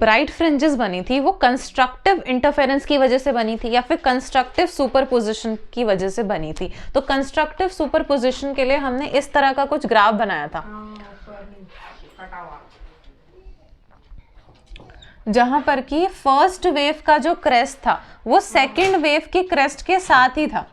Bright fringes बनी थी वो कंस्ट्रक्टिव इंटरफेरेंस की वजह से बनी थी या फिर कंस्ट्रक्टिव सुपरपोजिशन की वजह से बनी थी? तो कंस्ट्रक्टिव सुपरपोजिशन के लिए हमने इस तरह का कुछ ग्राफ बनाया था जहां पर कि फर्स्ट वेव का जो क्रेस्ट था वो सेकेंड वेव के क्रेस्ट के साथ ही था।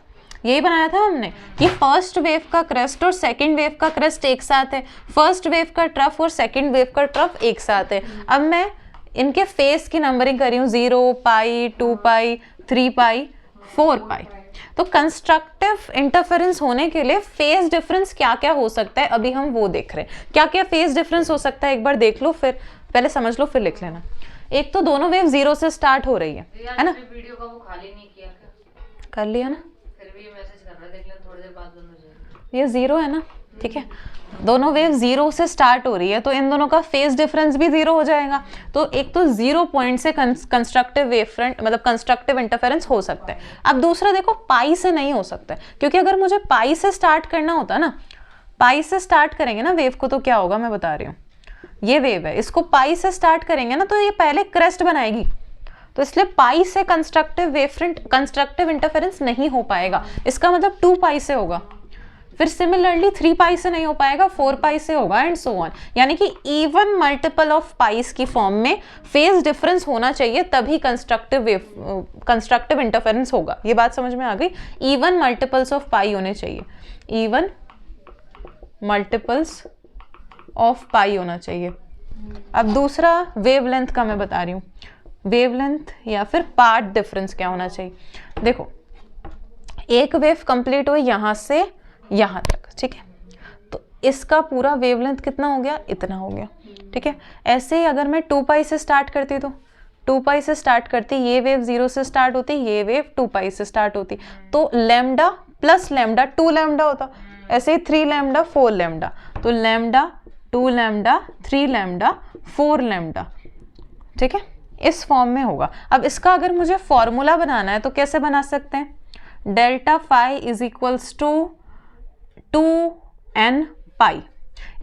यही बनाया था हमने कि फर्स्ट वेव का क्रेस्ट और सेकंड वेव का क्रेस्ट एक साथ है, फर्स्ट वेव का ट्रफ और सेकंड वेव का ट्रफ एक साथ है। अब मैं इनके फेस की नंबरिंग कर रही हूँ 0, पाई, 2 पाई, 3 पाई, 4 पाई। तो कंस्ट्रक्टिव इंटरफेरेंस होने के लिए फेज डिफरेंस क्या क्या हो सकता है अभी हम वो देख रहे हैं। क्या क्या फेज डिफरेंस हो सकता है एक बार देख लो, फिर पहले समझ लो फिर लिख लेना। एक तो दोनों वेव 0 से स्टार्ट हो रही है ना? वीडियो का वो खाली नहीं किया क्या? कर लिया ना? फिर भी मैसेज कर रहा, देख लें थोड़ी देर बाद बंद हो जाएगा। ये 0 है ना, ठीक है। दोनों वेव 0 से स्टार्ट हो रही है तो इन दोनों का फेज डिफरेंस भी 0 हो जाएगा। तो एक तो 0 पॉइंट से कंस्ट्रक्टिव वेव फ्रंट मतलब कंस्ट्रक्टिव इंटरफेरेंस हो सकता है। अब दूसरा देखो, पाई से नहीं हो सकता है, क्योंकि अगर मुझे पाई से स्टार्ट करना होता ना, पाई से स्टार्ट करेंगे ना वेव को, तो क्या होगा मैं बता रही हूँ। ये वेव है, इसको पाई से स्टार्ट करेंगे ना तो ये पहले क्रेस्ट बनाएगी, तो इसलिए पाई से constructive wave front constructive interference नहीं हो पाएगा। इसका मतलब 2 पाई से होगा, फिर सिमिलरली 3 पाई से नहीं हो पाएगा, 4 पाई से होगा एंड सो ऑन। यानी कि इवन मल्टीपल ऑफ पाइस की फॉर्म में फेज डिफरेंस होना चाहिए तभी कंस्ट्रक्टिव इंटरफेरेंस होगा। ये बात समझ में आ गई? इवन मल्टीपल्स ऑफ पाई होने चाहिए, इवन मल्टीपल्स ऑफ पाई होना चाहिए। अब दूसरा वेवलेंथ का मैं बता रही हूँ, वेवलेंथ या फिर पार्ट डिफरेंस क्या होना चाहिए। देखो, एक वेव कंप्लीट हुई यहां से यहां तक, ठीक है, तो इसका पूरा वेवलेंथ कितना हो गया? इतना हो गया, ठीक है। ऐसे ही अगर मैं 2 पाई से स्टार्ट करती तो 2 पाई से स्टार्ट करती, ये वेव 0 से स्टार्ट होती, ये वेव 2 पाई से स्टार्ट होती, तो लैम्डा प्लस लैम्डा 2 लैम्डा होता। ऐसे ही 3 लैम्डा 4 लैम्डा, तो लैम्डा 2 लैम्डा 3 लैम्डा 4 लैम्डा, ठीक है, इस फॉर्म में होगा। अब इसका अगर मुझे फॉर्मूला बनाना है तो कैसे बना सकते हैं? Delta phi is equals to 2n pi.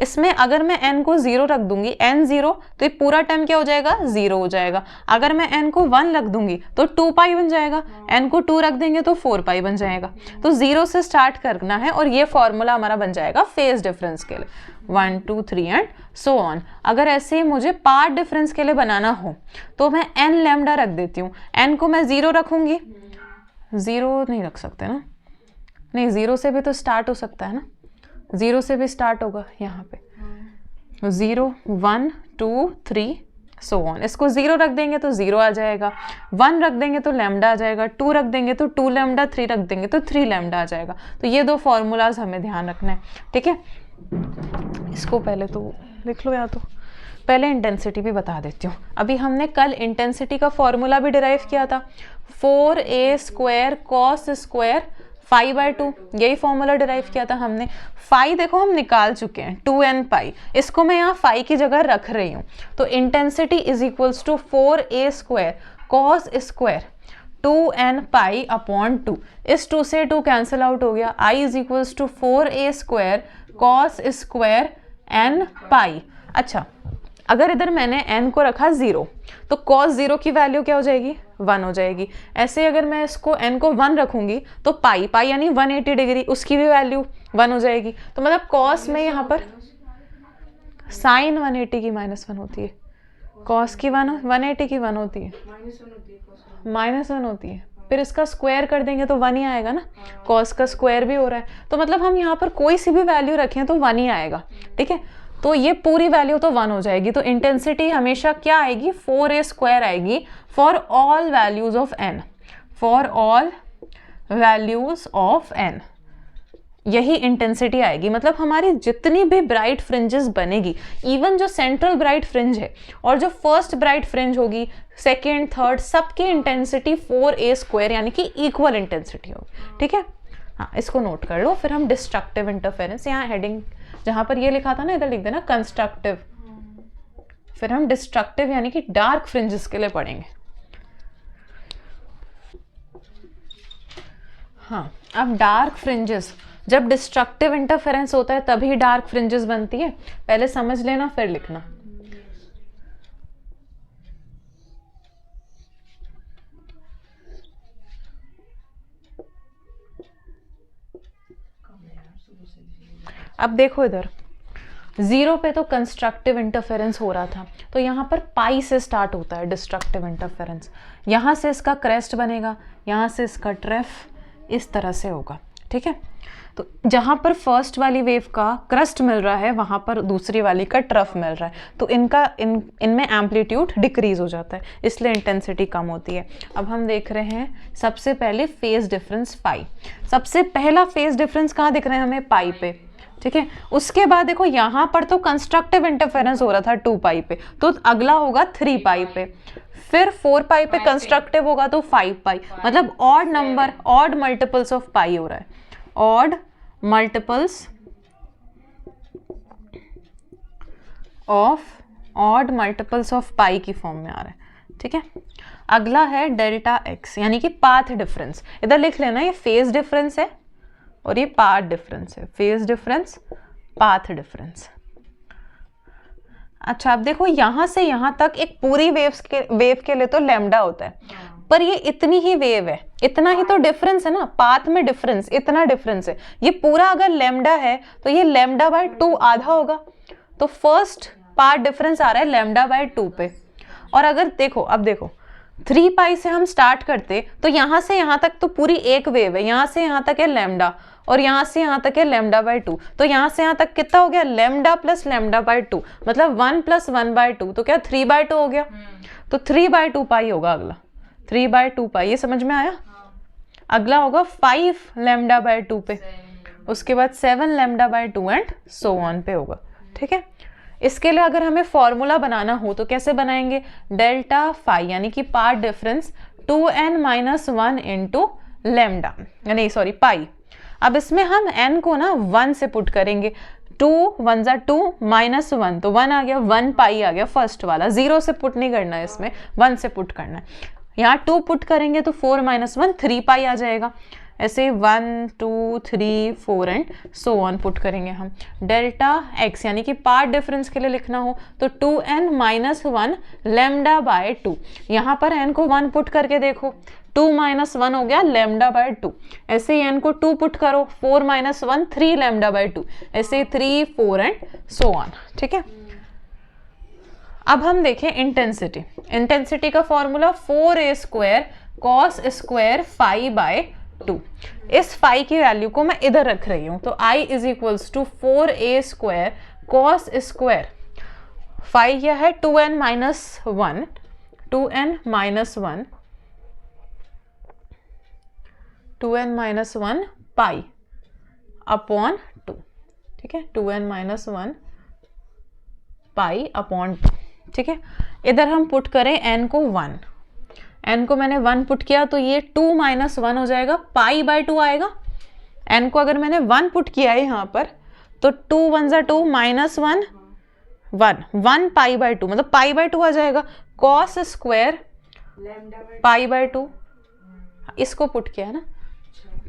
इसमें अगर मैं n को 0 रख दूंगी, n 0, तो ये पूरा टर्म क्या हो जाएगा? 0 हो जाएगा। अगर मैं n को 1 रख दूंगी तो 2 पाई बन जाएगा, n को 2 रख देंगे तो 4 पाई बन जाएगा। तो 0 से स्टार्ट करना है और ये फॉर्मूला हमारा बन जाएगा फेज डिफरेंस के लिए, 1 2 3 एंड सो ऑन। अगर ऐसे मुझे पार्ट डिफरेंस के लिए बनाना हो तो मैं n लैम्डा रख देती हूँ। n को मैं 0 रखूंगी, 0 नहीं रख सकते ना, नहीं 0 से भी तो स्टार्ट हो सकता है ना, 0 से भी स्टार्ट होगा यहाँ पे, 0 1 2 3 सो ऑन। इसको 0 रख देंगे तो 0 आ जाएगा, 1 रख देंगे तो लैम्डा आ जाएगा, 2 रख देंगे तो 2 लैम्डा, 3 रख देंगे तो 3 लैम्डा आ जाएगा। तो ये 2 फॉर्मूलाज हमें ध्यान रखना है, ठीक है। इसको पहले तो लिख लो, या तो पहले इंटेंसिटी भी बता देती हूँ। अभी हमने कल इंटेंसिटी का फॉर्मूला भी डिराइव किया था, 4a² cos square phi by 2, यही फॉर्मूला डिराइव किया था हमने। फाई देखो हम निकाल चुके हैं, 2n पाई, इसको मैं यहाँ फाई की जगह रख रही हूँ। तो intensity is equals to 4a² cos square 2n pi upon 2। इस 2 से 2 कैंसिल आउट हो गया, i is equals to 4a² cos square n pi. अच्छा, अगर इधर मैंने n को रखा 0 तो cos 0 की वैल्यू क्या हो जाएगी? 1 हो जाएगी। ऐसे अगर मैं इसको n को 1 रखूंगी तो पाई पाई यानी 180 डिग्री, उसकी भी वैल्यू 1 हो जाएगी। तो मतलब cos में यहाँ पर साइन 180 की -1 होती है, cos की 180 की 1 होती है, -1 होती है, फिर इसका स्क्वायर कर देंगे तो 1 ही आएगा ना, cos का स्क्वायर भी हो रहा है। तो मतलब हम यहाँ पर कोई सी भी वैल्यू रखें तो 1 ही आएगा, ठीक है। तो ये पूरी वैल्यू तो 1 हो जाएगी। तो इंटेंसिटी हमेशा क्या आएगी? 4a² आएगी for all values of n, for all values of n, यही इंटेंसिटी आएगी। मतलब हमारी जितनी भी ब्राइट फ्रिंजेस बनेगी, इवन जो सेंट्रल ब्राइट फ्रिंज है और जो फर्स्ट ब्राइट फ्रिंज होगी, सेकेंड थर्ड, सबकी इंटेंसिटी 4a² यानी कि इक्वल इंटेंसिटी होगी, ठीक है। हाँ, इसको नोट कर लो। फिर हम डिस्ट्रक्टिव इंटरफेरेंस, यहाँ हेडिंग जहाँ पर ये लिखा था ना, इधर लिख देना कंस्ट्रक्टिव। फिर हम डिस्ट्रक्टिव यानी कि डार्क फ्रिंजेस के लिए पढ़ेंगे। हाँ, अब डार्क फ्रिंजेस, जब डिस्ट्रक्टिव इंटरफेरेंस होता है तभी डार्क फ्रिंजेस बनती है। पहले समझ लेना फिर लिखना। अब देखो इधर 0 पे तो कंस्ट्रक्टिव इंटरफेरेंस हो रहा था, तो यहाँ पर पाई से स्टार्ट होता है डिस्ट्रक्टिव इंटरफेरेंस। यहाँ से इसका क्रेस्ट बनेगा, यहाँ से इसका ट्रेफ, इस तरह से होगा, ठीक है। तो जहाँ पर फर्स्ट वाली वेव का क्रस्ट मिल रहा है वहाँ पर दूसरी वाली का ट्रफ मिल रहा है, तो इनमें एम्पलीट्यूड डिक्रीज हो जाता है, इसलिए इंटेंसिटी कम होती है। अब हम देख रहे हैं सबसे पहले फेज डिफरेंस पाई। सबसे पहला फेज डिफरेंस कहाँ दिख रहे हैं हमें? पाई पे, ठीक है। उसके बाद देखो यहाँ पर तो कंस्ट्रक्टिव इंटरफेरेंस हो रहा था 2 पाई पे, तो अगला होगा 3 पाई पे, फिर 4 पाई पे कंस्ट्रक्टिव होगा तो 5 पाई, मतलब odd number, odd multiples of pi हो रहा है, ऑड मल्टीपल्स ऑफ पाई की फॉर्म में आ रहा है, ठीक है। अगला है डेल्टा एक्स, यानी कि पाथ डिफरेंस। इधर लिख लेना, ये फेज डिफरेंस है और ये पाथ डिफरेंस है, फेज डिफरेंस, पाथ डिफरेंस। अच्छा, अब देखो यहाँ से यहाँ तक एक पूरी वेव के लिए तो लैम्डा होता है, पर ये इतनी ही वेव है, इतना ही तो डिफरेंस है ना, पाथ में डिफरेंस, इतना डिफरेंस है। ये पूरा अगर लैम्डा है तो ये लैम्डा बाय 2 आधा होगा, तो फर्स्ट पाथ डिफरेंस आ रहा है लैम्डा बाय 2 पे। और अगर देखो, अब देखो 3 पाई से हम स्टार्ट करते तो यहाँ से यहाँ तक तो पूरी एक वेव है, यहाँ से यहाँ तक है लैम्डा और यहाँ से यहाँ तक है लैम्डा बाय 2, तो यहाँ से यहाँ तक कितना हो गया? लैम्डा प्लस लैम्डा बाय 2, मतलब 1 प्लस 1 बाय 2, तो क्या 3 बाय 2 हो गया? तो 3 बाय 2 पाई होगा अगला, 3 बाय 2 पाई, ये समझ में आया? अगला होगा 5 लैम्डा बाय 2 पे, उसके बाद 7 lambda by 2 and so on पे होगा, ठीक है। इसके लिए अगर हमें फॉर्मूला बनाना हो तो कैसे बनाएंगे? डेल्टा फाई यानी कि path difference 2n-1 into lambda, नहीं सॉरी पाई। अब इसमें हम n को ना 1 से पुट करेंगे, 2 1 जा 2 माइनस 1 तो 1 आ गया, 1 पाई आ गया फर्स्ट वाला, 0 से पुट नहीं करना है इसमें, 1 से पुट करना है। यहाँ 2 पुट करेंगे तो 4 माइनस 1 3 पाई आ जाएगा, ऐसे 1 2 3 4 एंड सो ऑन पुट करेंगे हम। डेल्टा एक्स यानी कि पाथ डिफरेंस के लिए लिखना हो तो 2n-1 लैम्डा बाय 2, यहाँ पर n को 1 पुट करके देखो, 2 माइनस 1 हो गया लैम्डा बाय 2, ऐसे ही n को 2 पुट करो, 4 माइनस 1 3 लैम्डा बाय 2, ऐसे 3 4 एंड सो ऑन, ठीक है। अब हम देखें इंटेंसिटी। इंटेंसिटी का formula 4a² cos square phi by 2। इस फाई की वैल्यू को मैं इधर रख रही हूँ, तो I is equals to 4a² cos square phi क्या है? 2n-1, 2n-1 पाई अपॉन 2, ठीक है, 2n-1 पाई अपॉन 2, ठीक है। इधर हम पुट करें n को 1, n को मैंने 1 पुट किया तो ये 2 माइनस 1 हो जाएगा, पाई बाय 2 आएगा। n को अगर मैंने 1 पुट किया है यहाँ पर तो 2 1 जा 2 माइनस 1 1 पाई बाय 2, मतलब पाई बाय 2 आ जाएगा। कॉस स्क्वायर पाई बाय 2, इसको पुट किया है ना,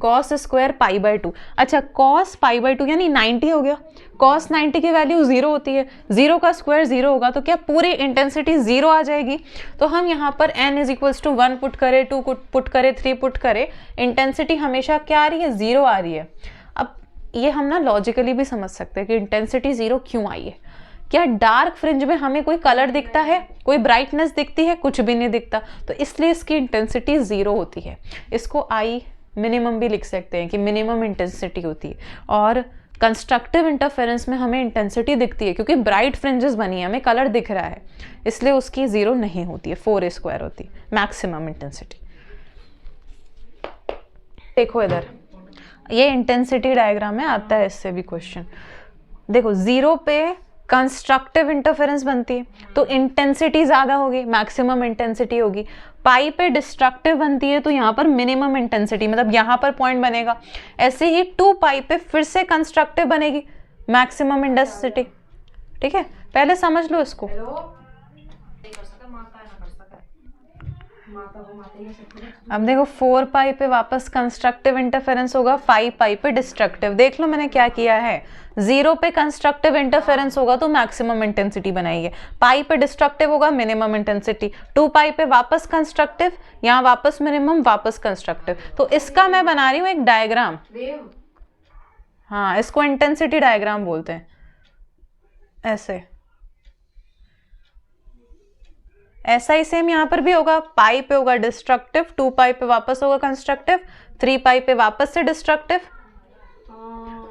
कॉस स्क्वायर पाई बाय 2। अच्छा, कॉस पाई बाय 2 यानी 90 हो गया। कॉस 90 की वैल्यू 0 होती है, 0 का स्क्वायर 0 होगा, तो क्या पूरी इंटेंसिटी 0 आ जाएगी। तो हम यहाँ पर n is equals to 1 put करें, 2 पुट करें, 3 पुट करें, इंटेंसिटी हमेशा क्या आ रही है? 0 आ रही है। अब ये हम ना लॉजिकली भी समझ सकते हैं कि इंटेंसिटी 0 क्यों आई है। क्या डार्क फ्रिंज में हमें कोई कलर दिखता है, कोई ब्राइटनेस दिखती है? कुछ भी नहीं दिखता, तो इसलिए इसकी इंटेंसिटी 0 होती है। इसको आई मिनिमम भी लिख सकते हैं कि मिनिमम इंटेंसिटी होती है। और कंस्ट्रक्टिव इंटरफेरेंस में हमें इंटेंसिटी दिखती है क्योंकि ब्राइट फ्रिंजेस बनी है, हमें कलर दिख रहा है, इसलिए उसकी 0 नहीं होती है, 4a² होती है मैक्सिमम इंटेंसिटी। देखो इधर ये इंटेंसिटी डायग्राम में आता है, इससे भी क्वेश्चन। देखो 0 पे कंस्ट्रक्टिव इंटरफेरेंस बनती है तो इंटेंसिटी ज़्यादा होगी, मैक्सिमम इंटेंसिटी होगी। पाई पे डिस्ट्रक्टिव बनती है तो यहाँ पर मिनिमम इंटेंसिटी, मतलब यहाँ पर पॉइंट बनेगा। ऐसे ही 2 पाई पे फिर से कंस्ट्रक्टिव बनेगी, मैक्सिमम इंटेंसिटी, ठीक है। पहले समझ लो इसको। अब देखो 4 पाई पे वापस कंस्ट्रक्टिव इंटरफेरेंस होगा, 5 पाई पे डिस्ट्रक्टिव। देख लो मैंने क्या किया है, 0 पे कंस्ट्रक्टिव इंटरफेरेंस होगा तो मैक्सिमम इंटेंसिटी बनाई है, पाई पे डिस्ट्रक्टिव होगा मिनिमम इंटेंसिटी, 2 पाई पे वापस कंस्ट्रक्टिव, यहाँ वापस मिनिमम, वापस कंस्ट्रक्टिव। तो इसका मैं बना रही हूँ एक डायग्राम। हाँ, इसको इंटेंसिटी डायग्राम बोलते हैं। ऐसे ऐसा ही सेम यहाँ पर भी होगा, पाई पे होगा डिस्ट्रक्टिव, 2 पाई पे वापस होगा कंस्ट्रक्टिव, 3 पाई पे वापस से डिस्ट्रक्टिव,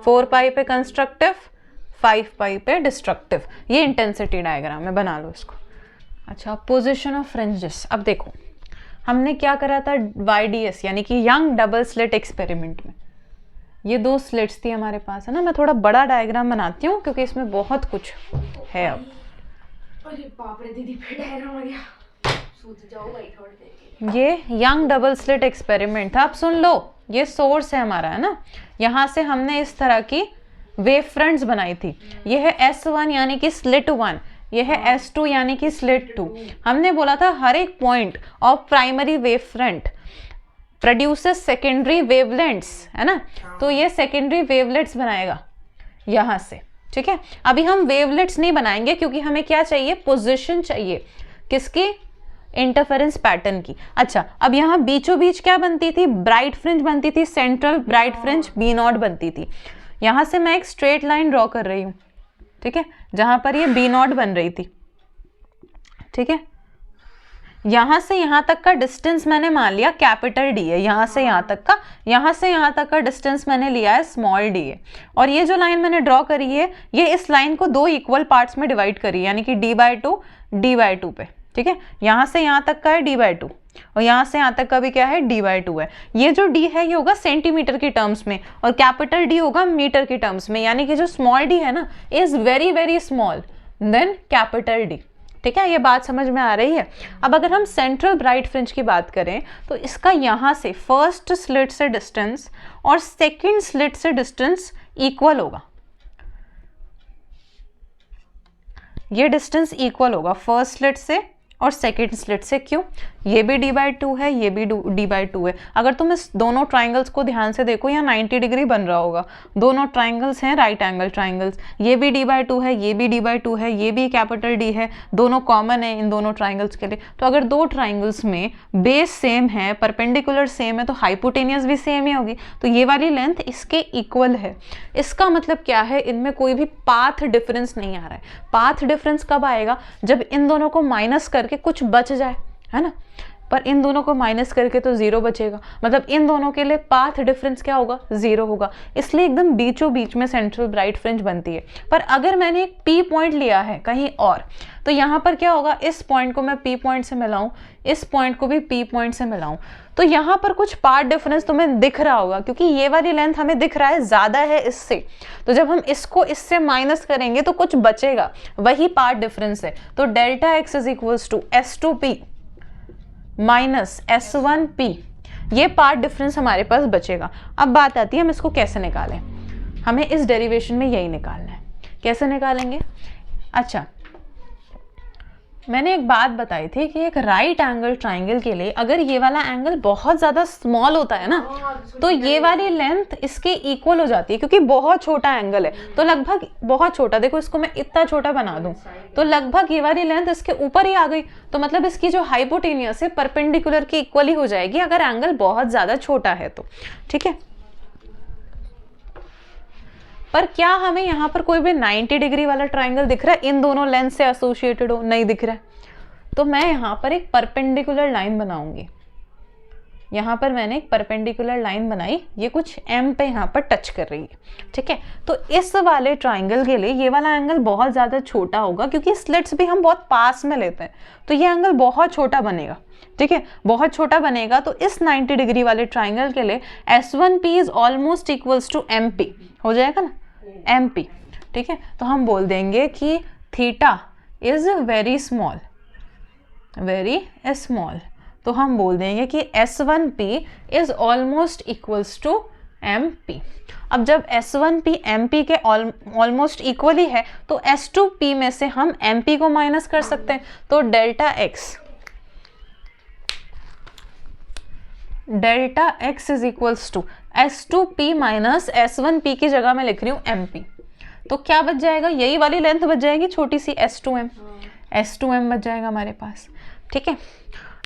4 पाई पे कंस्ट्रक्टिव, 5 पाई पे डिस्ट्रक्टिव। ये इंटेंसिटी डायग्राम है, बना लो इसको। अच्छा, पोजीशन ऑफ फ्रिंजेस। अब देखो हमने क्या करा था YDS यानी कि यंग डबल स्लिट एक्सपेरिमेंट में, ये 2 स्लिट्स थी हमारे पास, है ना। मैं थोड़ा बड़ा डायग्राम बनाती हूँ क्योंकि इसमें बहुत कुछ है। अब अरे बाप रे दीदी, फिर डायग्राम आ गया, सूत जाओ भाई थोड़ी देर के। ये यंग डबल स्लिट एक्सपेरिमेंट था। अब सुन लो, ये सोर्स है हमारा, है ना। यहाँ से हमने इस तरह की वेव फ्रंट्स बनाई थी। ये है S1 यानी कि स्लिट 1, ये है S2 यानी कि स्लिट 2। हमने बोला था हर एक point of primary wave front produces secondary wavelets, है ना। तो ये सेकेंडरी वेवलेट्स बनाएगा यहाँ से, ठीक है। अभी हम वेवलेट्स नहीं बनाएंगे क्योंकि हमें क्या चाहिए, पोजीशन चाहिए, किसकी, इंटरफेरेंस पैटर्न की। अच्छा, अब यहाँ बीचों बीच क्या बनती थी, ब्राइट फ्रिंज बनती थी, सेंट्रल ब्राइट फ्रिंज B0 बनती थी। यहाँ से मैं एक स्ट्रेट लाइन ड्रॉ कर रही हूँ, ठीक है, जहाँ पर ये B0 बन रही थी, ठीक है। यहाँ से यहाँ तक का डिस्टेंस मैंने मान लिया कैपिटल D है, यहाँ से यहाँ तक का, यहाँ से यहाँ तक का डिस्टेंस मैंने लिया है स्मॉल d है। और ये जो लाइन मैंने ड्रॉ करी है, ये इस लाइन को 2 इक्वल पार्ट्स में डिवाइड करी है, यानी कि d/2 पे, ठीक है। यहाँ से यहाँ तक का है d/2 और यहाँ से यहाँ तक का भी क्या है, d/2 है। ये जो d है ये होगा सेंटीमीटर की टर्म्स में और कैपिटल D होगा मीटर की टर्म्स में, यानी कि जो स्मॉल d है ना is very very small then capital D, ठीक है। ये बात समझ में आ रही है। अब अगर हम सेंट्रल ब्राइट फ्रिंज की बात करें तो इसका यहाँ से फर्स्ट स्लिट से डिस्टेंस और सेकंड स्लिट से डिस्टेंस इक्वल होगा। ये डिस्टेंस इक्वल होगा फर्स्ट स्लिट से और सेकेंड स्लिट से। क्यों, ये भी d/2 है, ये भी d/2 है। अगर तुम इस दोनों ट्राइंगल्स को ध्यान से देखो, यहाँ 90 डिग्री बन रहा होगा, दोनों ट्राइंगल्स हैं राइट एंगल ट्राइंगल्स, ये भी d/2 है, ये भी d/2 है, ये भी कैपिटल D है, दोनों कॉमन है इन दोनों ट्राइंगल्स के लिए। तो अगर 2 ट्राइंगल्स में बेस सेम है, परपेंडिकुलर सेम है, तो हाइपोटेनियस भी सेम ही होगी, तो ये वाली लेंथ इसके इक्वल है। इसका मतलब क्या है, इनमें कोई भी पाथ डिफरेंस नहीं आ रहा है। पाथ डिफरेंस कब आएगा, जब इन दोनों को माइनस करके कुछ बच जाए, है ना। पर इन दोनों को माइनस करके तो 0 बचेगा, मतलब इन दोनों के लिए पाथ डिफरेंस क्या होगा, 0 होगा। इसलिए एकदम बीचों बीच में सेंट्रल ब्राइट फ्रिंज बनती है। पर अगर मैंने एक P पॉइंट लिया है कहीं और, तो यहाँ पर क्या होगा, इस पॉइंट को मैं P पॉइंट से मिलाऊं, इस पॉइंट को भी P पॉइंट से मिलाऊं, तो यहाँ पर कुछ पाथ डिफरेंस तुम्हें दिख रहा होगा, क्योंकि ये वाली लेंथ हमें दिख रहा है ज्यादा है इससे। तो जब हम इसको इससे माइनस करेंगे तो कुछ बचेगा, वही पाथ डिफरेंस है। तो delta x is equals to S2P minus S1P, ये पार्ट डिफरेंस हमारे पास बचेगा। अब बात आती है हम इसको कैसे निकालें। हमें इस डेरिवेशन में यही निकालना है। कैसे निकालेंगे, अच्छा मैंने एक बात बताई थी कि एक राइट एंगल ट्राइंगल के लिए अगर ये वाला एंगल बहुत ज़्यादा स्मॉल होता है ना, तो ये वाली लेंथ इसके इक्वल हो जाती है, क्योंकि बहुत छोटा एंगल है। तो लगभग बहुत छोटा, देखो इसको मैं इतना छोटा बना दूं तो लगभग ये वाली लेंथ इसके ऊपर ही आ गई। तो मतलब इसकी जो हाइपोटेनियस है परपेंडिकुलर की इक्वल ही हो जाएगी अगर एंगल बहुत ज़्यादा छोटा है तो, ठीक है। पर क्या हमें यहाँ पर कोई भी 90 डिग्री वाला ट्राइंगल दिख रहा है इन दोनों लेंथ से एसोसिएटेड हो, नहीं दिख रहा है। तो मैं यहाँ पर एक परपेंडिकुलर लाइन बनाऊंगी। यहाँ पर मैंने एक परपेंडिकुलर लाइन बनाई, ये कुछ M पे यहाँ पर टच कर रही है, ठीक है। तो इस वाले ट्राइंगल के लिए ये वाला एंगल बहुत ज़्यादा छोटा होगा, क्योंकि स्लिट्स भी हम बहुत पास में लेते हैं, तो ये एंगल बहुत छोटा बनेगा, ठीक है, बहुत छोटा बनेगा। तो इस 90 डिग्री वाले ट्राइंगल के लिए S1P is almost equals to MP हो जाएगा ना, MP, ठीक है। तो हम बोल देंगे कि theta is very small, very small. तो हम बोल देंगे कि S1P is almost equals to MP। अब जब S1P MP के ऑलमोस्ट इक्वल ही है तो S2P में से हम MP को माइनस कर सकते हैं। तो delta x is equals to S2P minus S1P की जगह मैं लिख रही हूँ MP। तो क्या बच जाएगा, यही वाली लेंथ बच जाएगी छोटी सी S2M, S2M बच जाएगा हमारे पास, ठीक है।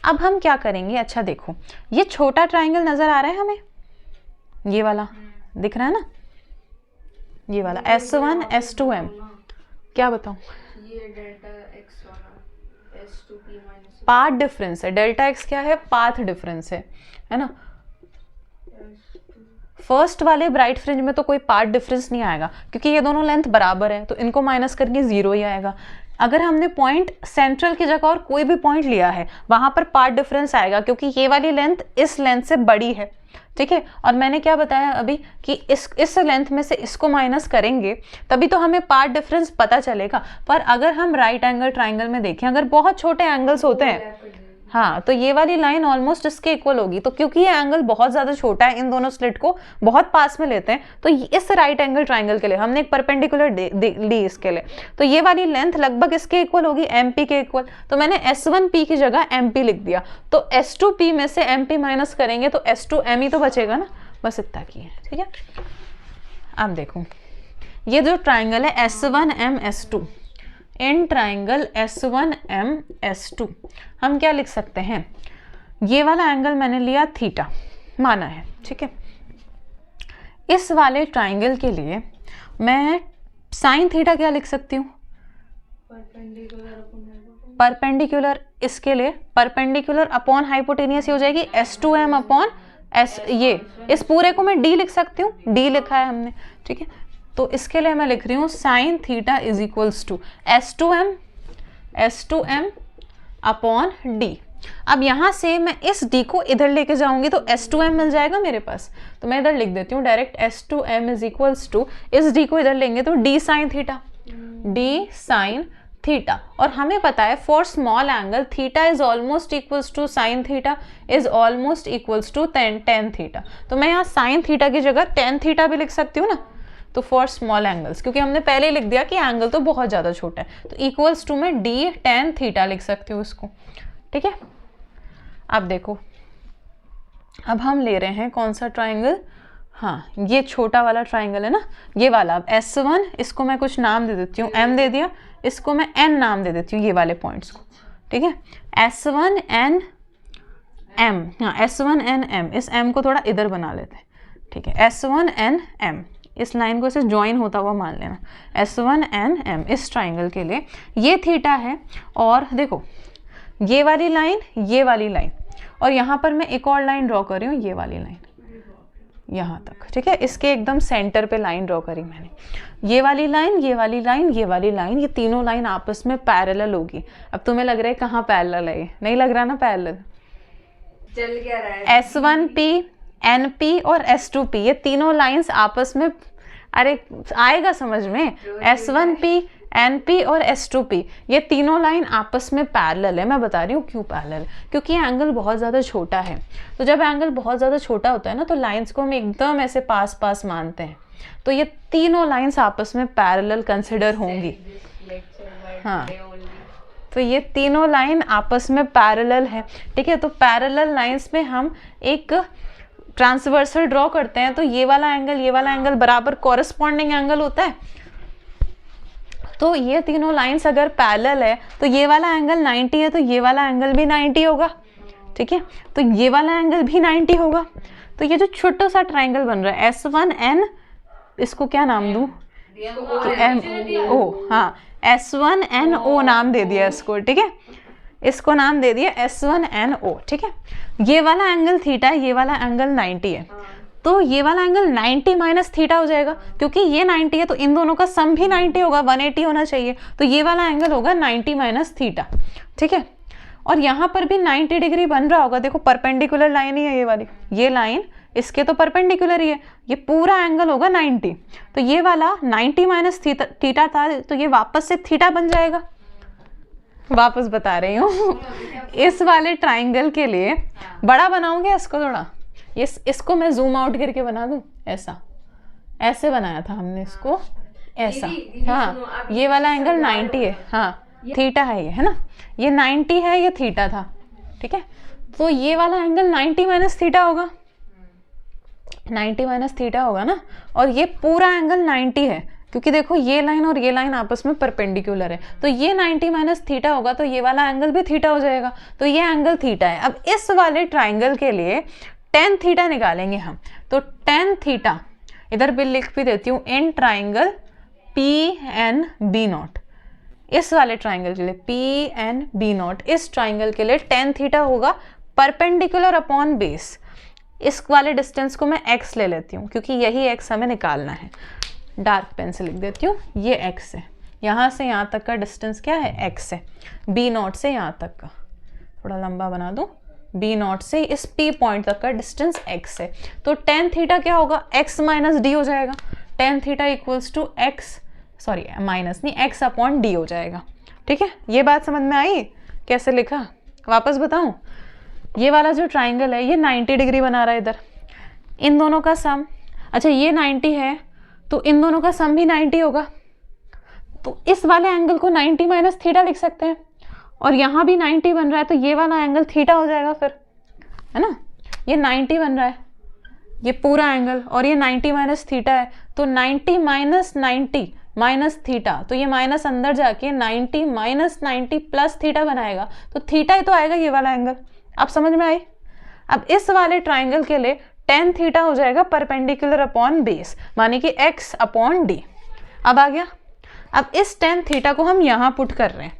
अब हम क्या करेंगे, अच्छा देखो ये छोटा ट्राइंगल नजर आ रहा है हमें, ये वाला दिख रहा है ना, ये वाला S1 S2M, क्या बताऊं, ये डेल्टा एक्स वाला S2P माइनस पाथ डिफरेंस है। डेल्टा एक्स क्या है, पाथ डिफरेंस है ना। फर्स्ट वाले ब्राइट फ्रिंज में तो कोई पार्ट डिफरेंस नहीं आएगा क्योंकि ये दोनों लेंथ बराबर है, तो इनको माइनस करके 0 ही आएगा। अगर हमने पॉइंट सेंट्रल की जगह और कोई भी पॉइंट लिया है वहां पर पार्ट डिफरेंस आएगा क्योंकि ये वाली लेंथ इस लेंथ से बड़ी है, ठीक है। और मैंने क्या बताया अभी कि इस लेंथ में से इसको माइनस करेंगे तभी तो हमें पार्ट डिफरेंस पता चलेगा। पर अगर हम राइट एंगल ट्राइंगल में देखें, अगर बहुत छोटे एंगल्स होते हैं, हाँ, तो ये वाली लाइन ऑलमोस्ट इसके इक्वल होगी। तो क्योंकि ये एंगल बहुत ज़्यादा छोटा है, इन दोनों स्लिट को बहुत पास में लेते हैं, तो इस राइट एंगल ट्राइंगल के लिए हमने एक परपेंडिकुलर ली इसके लिए, तो ये वाली लेंथ लगभग इसके इक्वल होगी, MP के इक्वल। तो मैंने S1P की जगह MP लिख दिया, तो S2P में से MP माइनस करेंगे तो S2M ही तो बचेगा ना, बस इतना की है, ठीक है। अब देखो ये जो ट्राइंगल है S1M S2, in triangle S1M S2 हम क्या लिख सकते हैं, ये वाला एंगल मैंने लिया थीटा माना है, ठीक है। इस वाले ट्राइंगल के लिए मैं साइन थीटा क्या लिख सकती हूँ, परपेंडिकुलर, इसके लिए परपेंडिकुलर अपॉन हाइपोटेनियस हो जाएगी S2M अपॉन S, ये इस पूरे को मैं D लिख सकती हूँ, D लिखा है हमने, ठीक है। तो इसके लिए मैं लिख रही हूँ sine theta is equals to S2M upon D। अब यहाँ से मैं इस D को इधर लेके जाऊंगी तो S2M मिल जाएगा मेरे पास, तो मैं इधर लिख देती हूँ direct S2M is equals to, इस D को इधर लेंगे तो D sine theta, D sine theta. और हमें पता है for small angle theta is almost equals to sine theta is almost equals to tan theta. तो मैं यहाँ साइन थीटा की जगह टेन थीटा भी लिख सकती हूँ ना, तो फॉर स्मॉल एंगल्स, क्योंकि हमने पहले ही लिख दिया कि एंगल तो बहुत ज़्यादा छोटा है, तो इक्वल्स टू में D टेन थीटा लिख सकती हूँ इसको, ठीक है। अब देखो, अब हम ले रहे हैं कौन सा ट्राइंगल, हाँ, ये छोटा वाला ट्राइंगल है ना, ये वाला। अब S1, इसको मैं कुछ नाम दे देती हूँ, M दे दिया, इसको मैं N नाम दे देती हूँ, ये वाले पॉइंट्स को, ठीक है। S1N M, हाँ, S1NM, इस M को थोड़ा इधर बना लेते हैं, ठीक है। S1NM, इस लाइन को ऐसे ज्वाइन होता हुआ मान लेना, S1NM इस ट्राइंगल के लिए ये थीटा है। और देखो ये वाली लाइन, ये वाली लाइन, और यहाँ पर मैं एक और लाइन ड्रॉ कर रही हूँ, ये वाली लाइन यहाँ तक, ठीक है। इसके एकदम सेंटर पे लाइन ड्रॉ करी मैंने, ये वाली लाइन, ये वाली लाइन, ये वाली लाइन, ये तीनों लाइन आपस में पैरेलल होगी। अब तुम्हें लग रहा है कहाँ पैरेलल है, ये नहीं लग रहा ना पैरेलल, चल क्या रहा है, S1P NP और S2P, ये तीनों लाइंस आपस में, अरे आएगा समझ में, S1P NP और S2P, ये तीनों लाइन आपस में पैरेलल है। मैं बता रही हूँ क्यों पैरेलल, क्योंकि ये एंगल बहुत ज़्यादा छोटा है। तो जब एंगल बहुत ज़्यादा छोटा होता है ना, तो लाइंस को हम एकदम ऐसे पास पास मानते हैं, तो ये तीनों लाइंस आपस में पैरेलल कंसिडर होंगी, हाँ। तो ये तीनों लाइन आपस में पैरेलल है, ठीक है। तो पैरेलल लाइंस में हम एक ट्रांसवर्सल ड्रॉ करते हैं, तो ये वाला एंगल बराबर कॉरेस्पॉन्डिंग एंगल होता है। तो ये तीनों लाइंस अगर पैरेलल है तो ये वाला एंगल 90 है, तो ये वाला एंगल भी 90 होगा, ठीक है। तो ये वाला एंगल भी 90 होगा। तो ये जो छोटा सा ट्राइंगल बन रहा है S1N, इसको क्या नाम दूं, MO, हाँ, S1NO नाम दे दिया इसको, ठीक है। इसको नाम दे दिया S1NO, ठीक है। ये वाला एंगल थीटा है, ये वाला एंगल 90 है, तो ये वाला एंगल 90 माइनस थीटा हो जाएगा, क्योंकि ये 90 है तो इन दोनों का सम भी 90 होगा, 180 होना चाहिए। तो ये वाला एंगल होगा 90 माइनस थीटा, ठीक है। और यहाँ पर भी 90 डिग्री बन रहा होगा, देखो परपेंडिकुलर लाइन ही है ये वाली, ये लाइन इसके तो परपेंडिकुलर ही है, ये पूरा एंगल होगा 90। तो ये वाला 90 माइनस थीटा था, तो ये वापस से थीटा बन जाएगा। वापस बता रही हूँ इस वाले ट्राइंगल के लिए बड़ा बनाऊंगे इसको थोड़ा, इसको मैं जूम आउट करके बना दूं, ऐसे बनाया था हमने इसको, ऐसा, हाँ। ये वाला एंगल 90 है, हाँ, थीटा है ये, है ना, ये 90 है, ये थीटा था, ठीक है। तो ये वाला एंगल 90 माइनस थीटा होगा, 90 माइनस थीटा होगा ना। और ये पूरा एंगल 90 है, क्योंकि देखो ये लाइन और ये लाइन आपस में परपेंडिकुलर है, तो ये 90 माइनस थीटा होगा, तो ये वाला एंगल भी थीटा हो जाएगा, तो ये एंगल थीटा है। अब इस वाले ट्राइंगल के लिए tan थीटा निकालेंगे हम, तो tan थीटा इधर भी लिख भी देती हूँ, इन ट्राइंगल PNB0, इस वाले ट्राइंगल के लिए PNB0, इस ट्राइंगल के लिए tan थीटा होगा परपेंडिकुलर अपॉन बेस। इस वाले डिस्टेंस को मैं x ले लेती हूँ क्योंकि यही x हमें निकालना है। डार्क पेन से लिख देती हूँ, ये x है, यहाँ से यहाँ तक का डिस्टेंस क्या है, x है, B0 से यहाँ तक का, थोड़ा लंबा बना दूँ, B0 से इस P पॉइंट तक का डिस्टेंस x है। तो tan थीटा क्या होगा, x माइनस डी हो जाएगा। tan theta equals to x, sorry minus नहीं, x अपॉन डी हो जाएगा। ठीक है, ये बात समझ में आई कैसे लिखा? वापस बताऊं, ये वाला जो ट्राइंगल है ये 90 डिग्री बना रहा है इधर, इन दोनों का सम, अच्छा ये 90 है तो इन दोनों का सम भी 90 होगा, तो इस वाले एंगल को 90 माइनस थीटा लिख सकते हैं, और यहाँ भी 90 बन रहा है तो ये वाला एंगल थीटा हो जाएगा फिर, है ना। ये 90 बन रहा है ये पूरा एंगल, और ये 90 माइनस थीटा है, तो 90 माइनस 90 माइनस थीटा, तो ये माइनस अंदर जाके 90 माइनस 90 प्लस थीटा बनाएगा, तो थीटा ही तो आएगा ये वाला एंगल। आप समझ में आई? अब इस वाले ट्राइंगल के लिए tan थीटा हो जाएगा परपेंडिकुलर अपॉन बेस, माने कि x अपॉन डी। अब आ गया। अब इस tan थीटा को हम यहाँ पुट कर रहे हैं,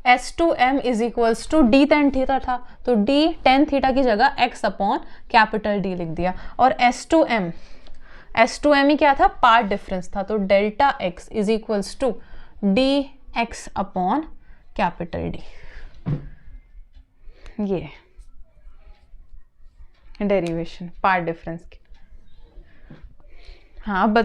S2m is equals to D tan theta था, तो d tan थीटा की जगह x अपॉन कैपिटल D लिख दिया, और S2m ही क्या था, पार्ट डिफरेंस था, तो delta x is equals to D x upon capital D। ये डेरिवेशन पार्ट डिफरेंस की। हाँ अब